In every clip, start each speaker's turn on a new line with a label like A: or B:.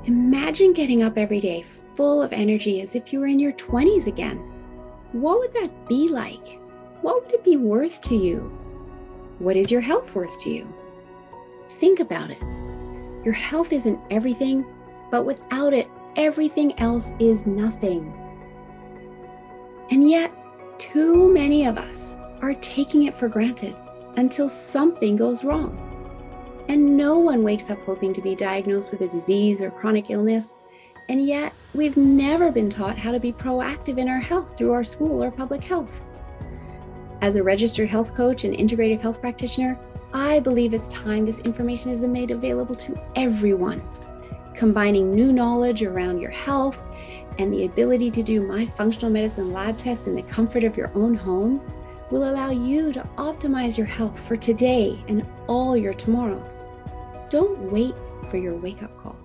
A: Imagine getting up every day full of energy as if you were in your 20s again. What would that be like? What would it be worth to you? What is your health worth to you? Think about it. Your health isn't everything, but without it, everything else is nothing. And yet, too many of us are taking it for granted until something goes wrong. And no one wakes up hoping to be diagnosed with a disease or chronic illness. And yet, we've never been taught how to be proactive in our health through our school or public health. As a registered health coach and integrative health practitioner, I believe it's time this information is made available to everyone. Combining new knowledge around your health and the ability to do my functional medicine lab tests in the comfort of your own home will allow you to optimize your health for today and all your tomorrows. Don't wait for your wake-up call.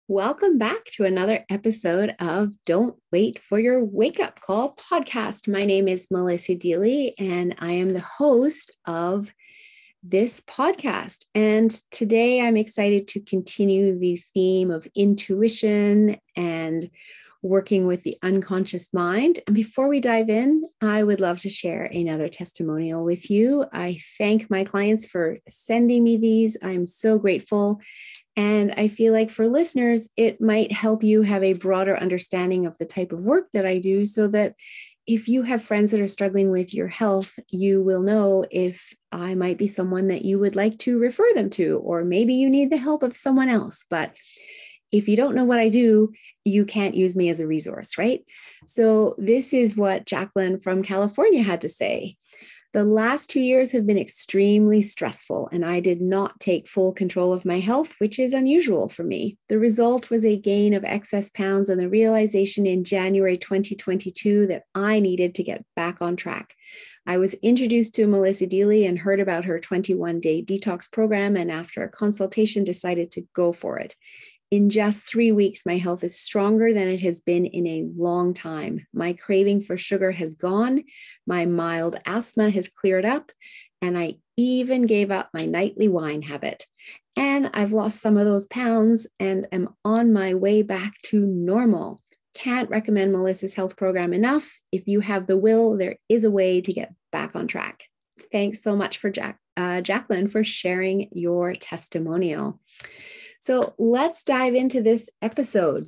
A: Welcome back to another episode of Don't Wait for Your Wake-Up Call podcast. My name is Melissa Deely, and I am the host of this podcast. And today I'm excited to continue the theme of intuition and working with the unconscious mind. And before we dive in, I would love to share another testimonial with you. I thank my clients for sending me these. I'm so grateful. And I feel like for listeners, it might help you have a broader understanding of the type of work that I do, so that if you have friends that are struggling with your health, you will know if I might be someone that you would like to refer them to, or maybe you need the help of someone else. But if you don't know what I do, you can't use me as a resource, right? So this is what Jacqueline from California had to say. The last 2 years have been extremely stressful, and I did not take full control of my health, which is unusual for me. The result was a gain of excess pounds and the realization in January 2022 that I needed to get back on track. I was introduced to Melissa Deely and heard about her 21-day detox program, and after a consultation decided to go for it. In just 3 weeks, my health is stronger than it has been in a long time. My craving for sugar has gone, my mild asthma has cleared up, and I even gave up my nightly wine habit. And I've lost some of those pounds and am on my way back to normal. Can't recommend Melissa's health program enough. If you have the will, there is a way to get back on track. Thanks so much for Jacqueline for sharing your testimonial. So let's dive into this episode.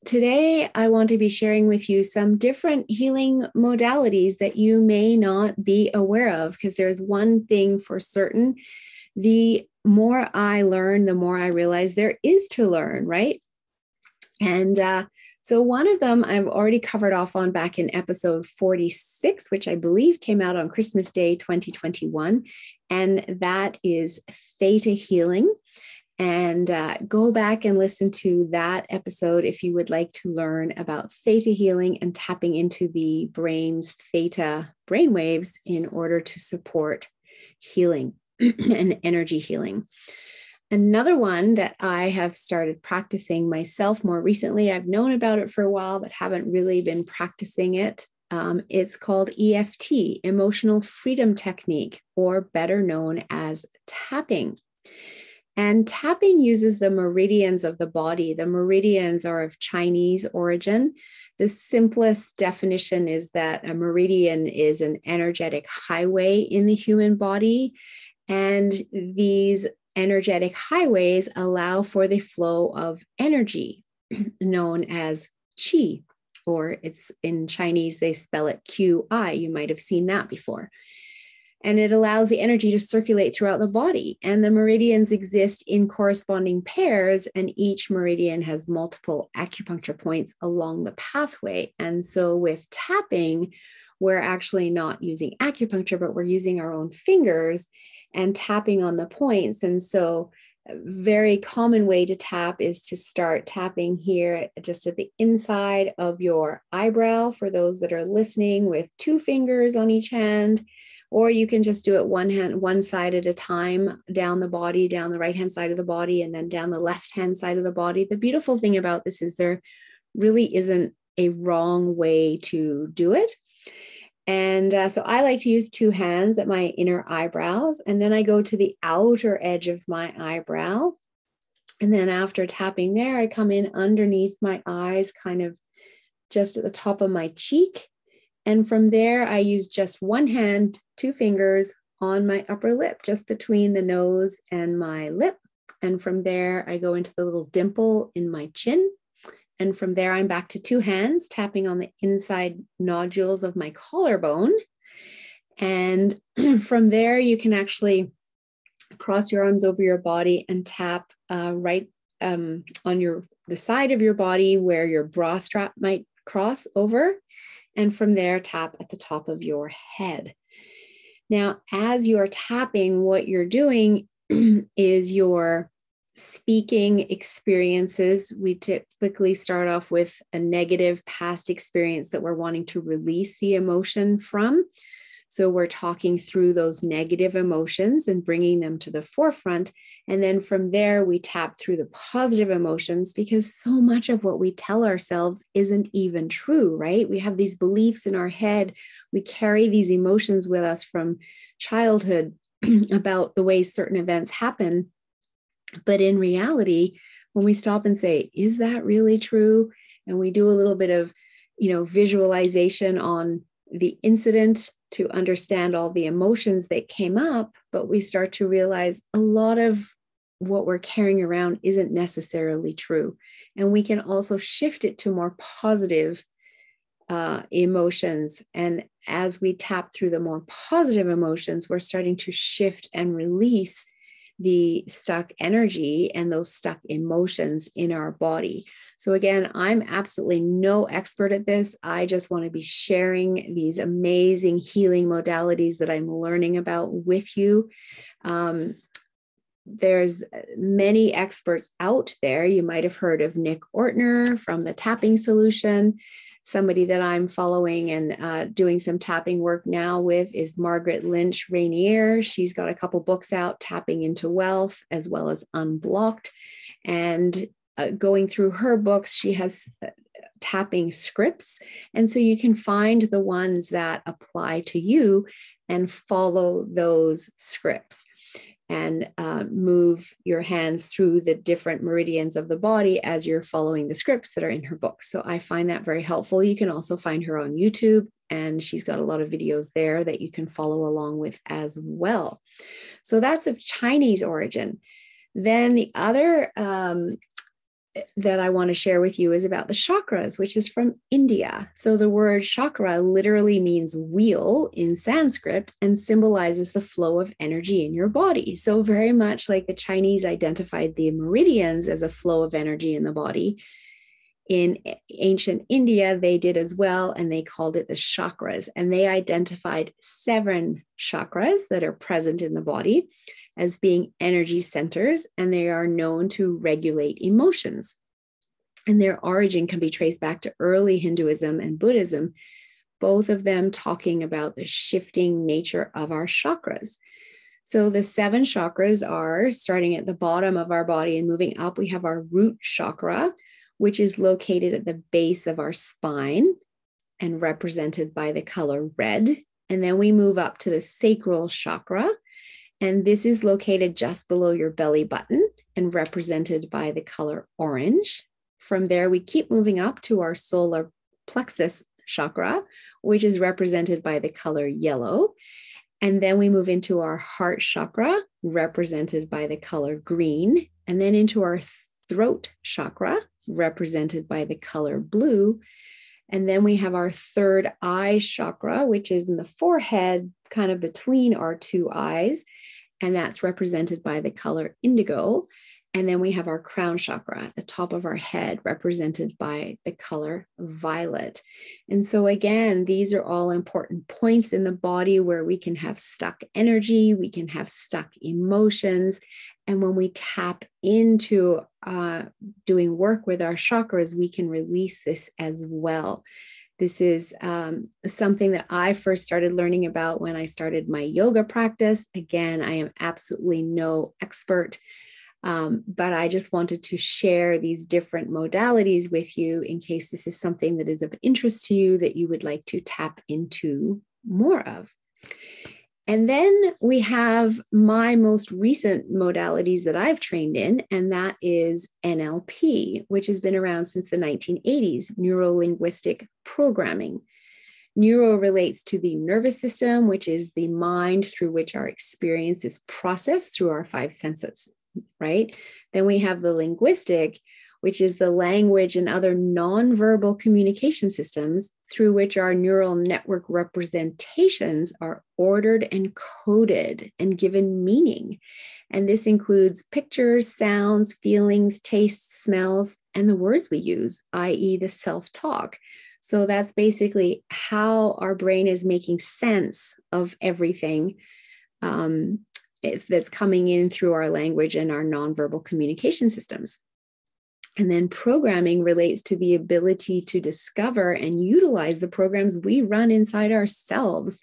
A: Today, I want to be sharing with you some different healing modalities that you may not be aware of, because there's one thing for certain. The more I learn, the more I realize there is to learn, right? And so one of them I've already covered off on back in episode 46, which I believe came out on Christmas Day 2021. And that is theta healing. And go back and listen to that episode if you would like to learn about theta healing and tapping into the brain's theta brainwaves in order to support healing and energy healing. Another one that I have started practicing myself more recently, I've known about it for a while, but haven't really been practicing it. It's called EFT, Emotional Freedom Technique, or better known as tapping. And tapping uses the meridians of the body. The meridians are of Chinese origin. The simplest definition is that a meridian is an energetic highway in the human body. And these energetic highways allow for the flow of energy known as qi, or it's in Chinese, they spell it QI. You might have seen that before. And it allows the energy to circulate throughout the body. And the meridians exist in corresponding pairs, and each meridian has multiple acupuncture points along the pathway. And so with tapping, we're actually not using acupuncture, but we're using our own fingers and tapping on the points. And so a very common way to tap is to start tapping here just at the inside of your eyebrow, for those that are listening, with 2 fingers on each hand. Or you can just do it one side at a time, down the body, down the right-hand side of the body, and then down the left-hand side of the body. The beautiful thing about this is there really isn't a wrong way to do it. And so I like to use 2 hands at my inner eyebrows, and then I go to the outer edge of my eyebrow And then after tapping there, I come in underneath my eyes, kind of just at the top of my cheek. And from there, I use just one hand, two fingers on my upper lip, just between the nose and my lip. And from there, I go into the little dimple in my chin. And from there, I'm back to two hands, tapping on the inside nodules of my collarbone. And from there, you can actually cross your arms over your body and tap right on the side of your body where your bra strap might cross over. And from there, tap at the top of your head. Now, as you're tapping, what you're doing is you're speaking experiences. We typically start off with a negative past experience that we're wanting to release the emotion from. So we're talking through those negative emotions and bringing them to the forefront. And then from there, we tap through the positive emotions, because so much of what we tell ourselves isn't even true, right? We have these beliefs in our head. We carry these emotions with us from childhood about the way certain events happen. But in reality, when we stop and say, is that really true? And we do a little bit of, visualization on the incident to understand all the emotions that came up, but we start to realize a lot of what we're carrying around isn't necessarily true. And we can also shift it to more positive emotions. And as we tap through the more positive emotions, we're starting to shift and release the stuck energy and those stuck emotions in our body. So again, I'm absolutely no expert at this. I just want to be sharing these amazing healing modalities that I'm learning about with you. There's many experts out there. You might have heard of Nick Ortner from the Tapping Solution. Somebody that I'm following and doing some tapping work now with is Margaret Lynch Rainier. She's got a couple books out, Tapping into Wealth, as well as Unblocked. And going through her books, she has tapping scripts. And so you can find the ones that apply to you and follow those scripts and move your hands through the different meridians of the body as you're following the scripts that are in her book. So I find that very helpful. You can also find her on YouTube, and she's got a lot of videos there that you can follow along with as well. So that's of Chinese origin. Then the other that I want to share with you is about the chakras, which is from India. So the word chakra literally means wheel in Sanskrit and symbolizes the flow of energy in your body. So very much like the Chinese identified the meridians as a flow of energy in the body, in ancient India, they did as well, and they called it the chakras. And they identified 7 chakras that are present in the body as being energy centers, and they are known to regulate emotions. And their origin can be traced back to early Hinduism and Buddhism, both of them talking about the shifting nature of our chakras. So the 7 chakras are, starting at the bottom of our body and moving up, we have our root chakra, which is located at the base of our spine and represented by the color red. And then we move up to the sacral chakra, and this is located just below your belly button and represented by the color orange. From there, we keep moving up to our solar plexus chakra, which is represented by the color yellow. And then we move into our heart chakra, represented by the color green, and then into our throat chakra, represented by the color blue. And then we have our third eye chakra, which is in the forehead, kind of between our 2 eyes. And that's represented by the color indigo. And then we have our crown chakra at the top of our head, represented by the color violet. And so again, these are all important points in the body where we can have stuck energy, we can have stuck emotions. And when we tap into doing work with our chakras, we can release this as well. This is something that I first started learning about when I started my yoga practice. Again, I am absolutely no expert, but I just wanted to share these different modalities with you in case this is something that is of interest to you that you would like to tap into more of. And then we have my most recent modalities that I've trained in, and that is NLP, which has been around since the 1980s, neuro-linguistic programming. Neuro relates to the nervous system, which is the mind through which our experience is processed through our five senses, right? Then we have the linguistic, which is the language and other nonverbal communication systems through which our neural network representations are ordered and coded and given meaning. And this includes pictures, sounds, feelings, tastes, smells, and the words we use, i.e. the self-talk. So that's basically how our brain is making sense of everything that's coming in through our language and our nonverbal communication systems. And then programming relates to the ability to discover and utilize the programs we run inside ourselves,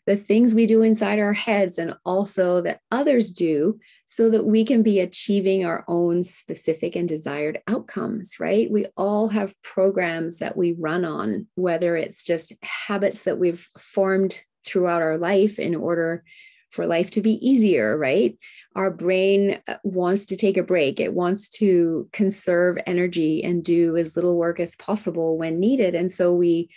A: the things we do inside our heads, and also that others do, so that we can be achieving our own specific and desired outcomes, right? We all have programs that we run on, whether it's just habits that we've formed throughout our life in order for life to be easier, right? Our brain wants to take a break. It wants to conserve energy and do as little work as possible when needed. And so we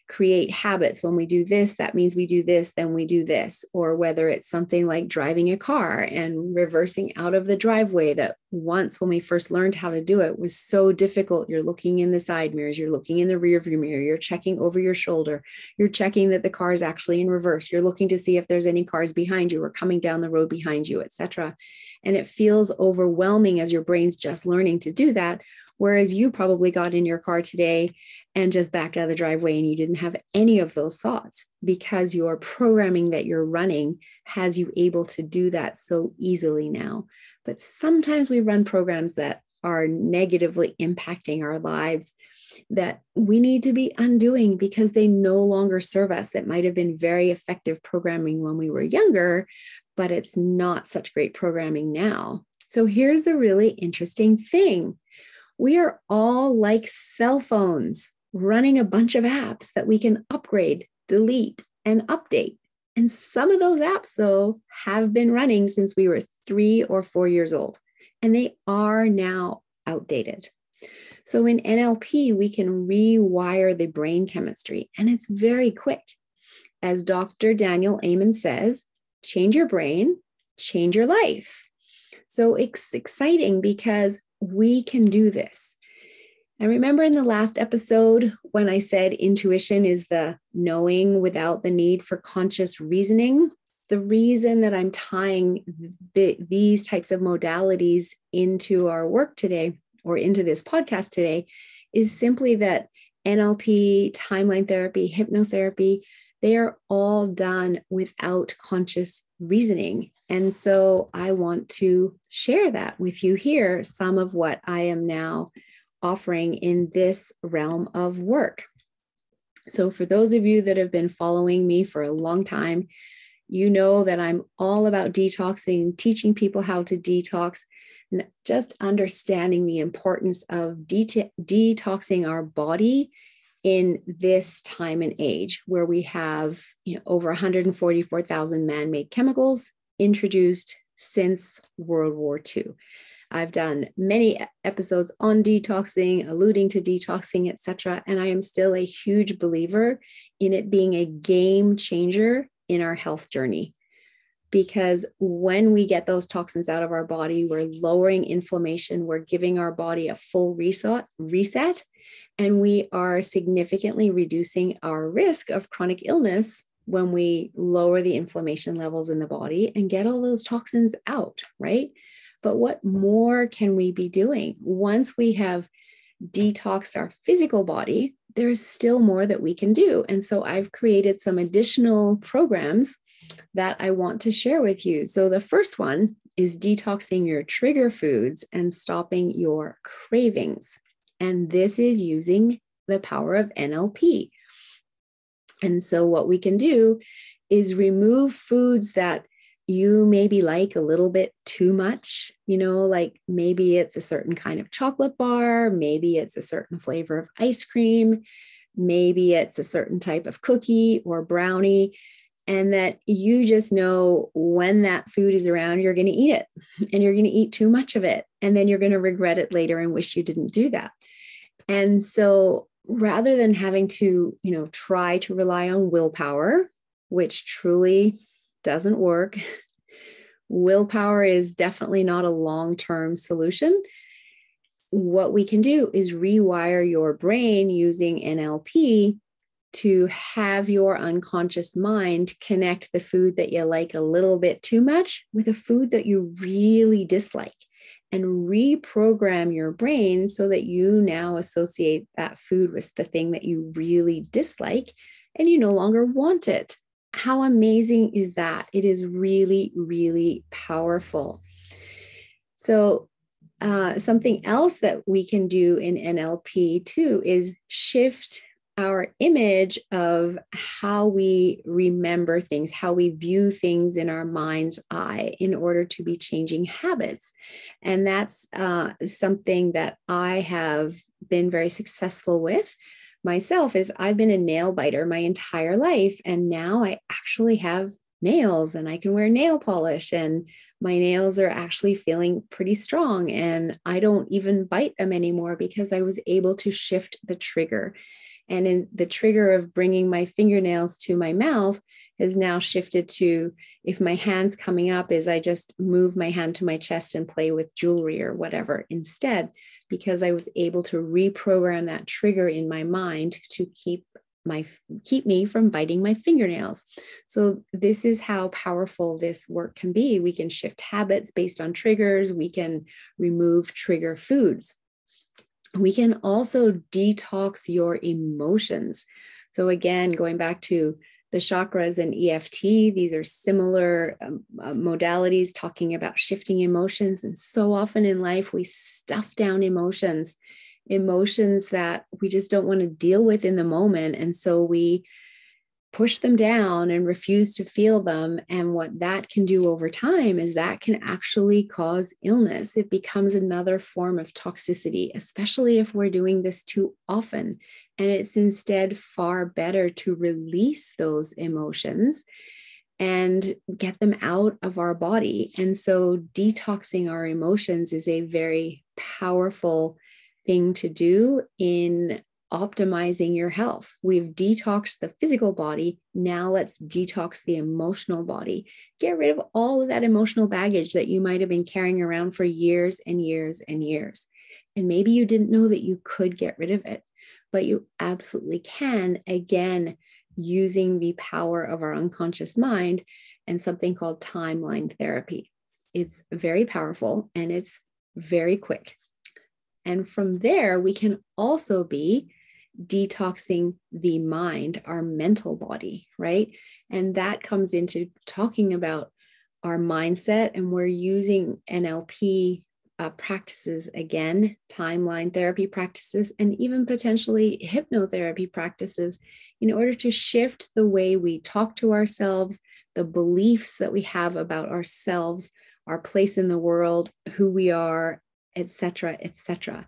A: create habits. When we do this, that means we do this, then we do this. Or whether it's something like driving a car and reversing out of the driveway that once when we first learned how to do it was so difficult. You're looking in the side mirrors, you're looking in the rear view mirror, you're checking over your shoulder, you're checking that the car is actually in reverse, you're looking to see if there's any cars behind you or coming down the road behind you, etc. And it feels overwhelming as your brain's just learning to do that. Whereas you probably got in your car today and just backed out of the driveway and you didn't have any of those thoughts because your programming that you're running has you able to do that so easily now. But sometimes we run programs that are negatively impacting our lives that we need to be undoing because they no longer serve us. It might have been very effective programming when we were younger, but it's not such great programming now. So here's the really interesting thing. We are all like cell phones running a bunch of apps that we can upgrade, delete, and update. And some of those apps, though, have been running since we were 3 or 4 years old, and they are now outdated. So in NLP, we can rewire the brain chemistry, and it's very quick. As Dr. Daniel Amen says, change your brain, change your life. So it's exciting because we can do this. And remember in the last episode when I said intuition is the knowing without the need for conscious reasoning? The reason that I'm tying these types of modalities into our work today or into this podcast today is simply that NLP, timeline therapy, hypnotherapy, they are all done without conscious reasoning. And so I want to share that with you here, some of what I am now offering in this realm of work. So for those of you that have been following me for a long time, you know that I'm all about detoxing, teaching people how to detox, and just understanding the importance of detoxing our body in this time and age where we have over 144,000 man-made chemicals introduced since World War II. I've done many episodes on detoxing, alluding to detoxing, etc. And I am still a huge believer in it being a game changer in our health journey. Because when we get those toxins out of our body, we're lowering inflammation, we're giving our body a full reset, and we are significantly reducing our risk of chronic illness when we lower the inflammation levels in the body and get all those toxins out, right? But what more can we be doing? Once we have detoxed our physical body, there's still more that we can do. And so I've created some additional programs that I want to share with you. So the first one is detoxing your trigger foods and stopping your cravings. And this is using the power of NLP. And so what we can do is remove foods that you maybe like a little bit too much, like maybe it's a certain kind of chocolate bar, maybe it's a certain flavor of ice cream, maybe it's a certain type of cookie or brownie. and that you just know when that food is around, you're going to eat it, and you're going to eat too much of it. And then you're going to regret it later and wish you didn't do that. And so rather than having to, try to rely on willpower, which truly doesn't work, willpower is definitely not a long-term solution. What we can do is rewire your brain using NLP to have your unconscious mind connect the food that you like a little bit too much with a food that you really dislike, and reprogram your brain so that you now associate that food with the thing that you really dislike and you no longer want it. How amazing is that? It is really, really powerful. So something else that we can do in NLP too is shift our image of how we remember things, how we view things in our mind's eye in order to be changing habits. And that's something that I have been very successful with myself. Is I've been a nail biter my entire life, and now I actually have nails and I can wear nail polish, and my nails are actually feeling pretty strong, and I don't even bite them anymore because I was able to shift the trigger. And in the trigger of bringing my fingernails to my mouth has now shifted to, if my hand's coming up, is I just move my hand to my chest and play with jewelry or whatever instead, because I was able to reprogram that trigger in my mind to keep me from biting my fingernails. So this is how powerful this work can be. We can shift habits based on triggers. We can remove trigger foods. We can also detox your emotions. So again, going back to the chakras and EFT, these are similar modalities talking about shifting emotions. And so often in life, we stuff down emotions that we just don't want to deal with in the moment. And so we push them down and refuse to feel them. And what that can do over time is that can actually cause illness. It becomes another form of toxicity, especially if we're doing this too often. And it's instead far better to release those emotions and get them out of our body. And so detoxing our emotions is a very powerful thing to do in optimizing your health. We've detoxed the physical body. Now let's detox the emotional body. Get rid of all of that emotional baggage that you might have been carrying around for years and years and years. And maybe you didn't know that you could get rid of it, but you absolutely can, again, using the power of our unconscious mind and something called timeline therapy. It's very powerful and it's very quick. And from there, we can also be detoxing the mind, our mental body, right? And that comes into talking about our mindset, and we're using NLP practices again, timeline therapy practices, and even potentially hypnotherapy practices in order to shift the way we talk to ourselves, the beliefs that we have about ourselves, our place in the world, who we are, etc., etc.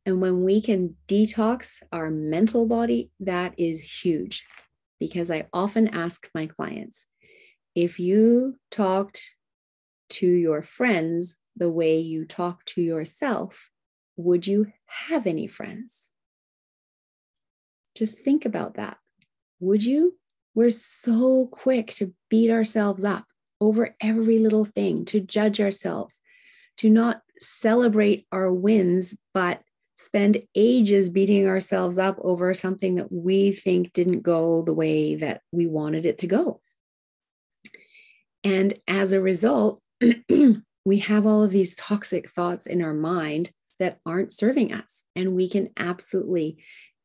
A: And when we can detox our mental body, that is huge, because I often ask my clients, if you talked to your friends the way you talk to yourself, would you have any friends? Just think about that. Would you? We're so quick to beat ourselves up over every little thing, to judge ourselves, to not celebrate our wins, but spend ages beating ourselves up over something that we think didn't go the way that we wanted it to go. And as a result, we have all of these toxic thoughts in our mind that aren't serving us, and we can absolutely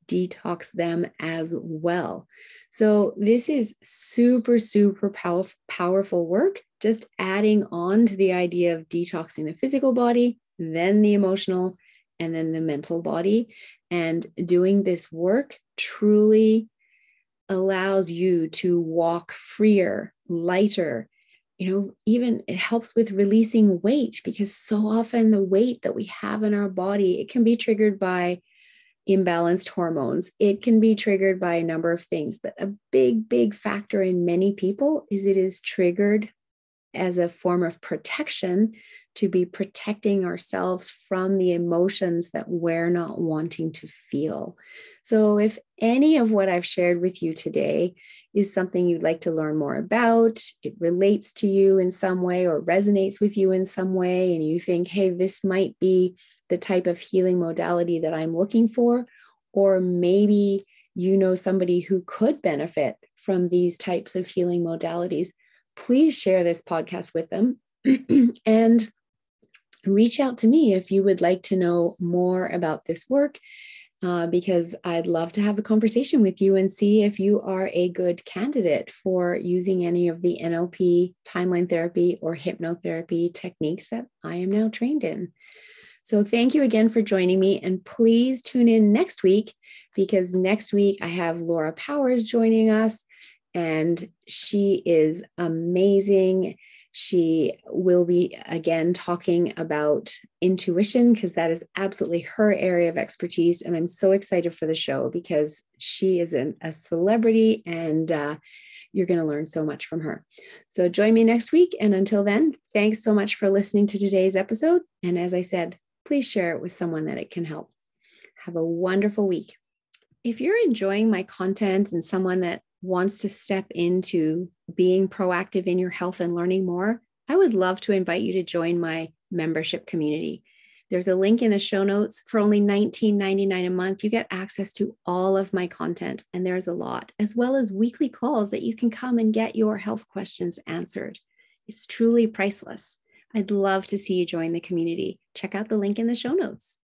A: detox them as well. So this is super, super powerful work, just adding on to the idea of detoxing the physical body, then the emotional, and then the mental body. And doing this work truly allows you to walk freer, lighter. Even it helps with releasing weight, because so often the weight that we have in our body, it can be triggered by imbalanced hormones. It can be triggered by a number of things, but a big factor in many people is it is triggered as a form of protection, to be protecting ourselves from the emotions that we're not wanting to feel. So if any of what I've shared with you today is something you'd like to learn more about, it relates to you in some way or resonates with you in some way, and you think, hey, this might be the type of healing modality that I'm looking for, or maybe you know somebody who could benefit from these types of healing modalities, please share this podcast with them and reach out to me if you would like to know more about this work, because I'd love to have a conversation with you and see if you are a good candidate for using any of the NLP, timeline therapy, or hypnotherapy techniques that I am now trained in. So thank you again for joining me, and please tune in next week, because next week I have Laura Powers joining us, and she is amazing. She will be again talking about intuition, because that is absolutely her area of expertise. And I'm so excited for the show because she is a celebrity, and you're going to learn so much from her. So join me next week. And until then, thanks so much for listening to today's episode. And as I said, please share it with someone that it can help. Have a wonderful week. If you're enjoying my content and someone that wants to step into being proactive in your health and learning more, I would love to invite you to join my membership community. There's a link in the show notes. For only $19.99 a month, you get access to all of my content, and there's a lot, as well as weekly calls that you can come and get your health questions answered. It's truly priceless. I'd love to see you join the community. Check out the link in the show notes.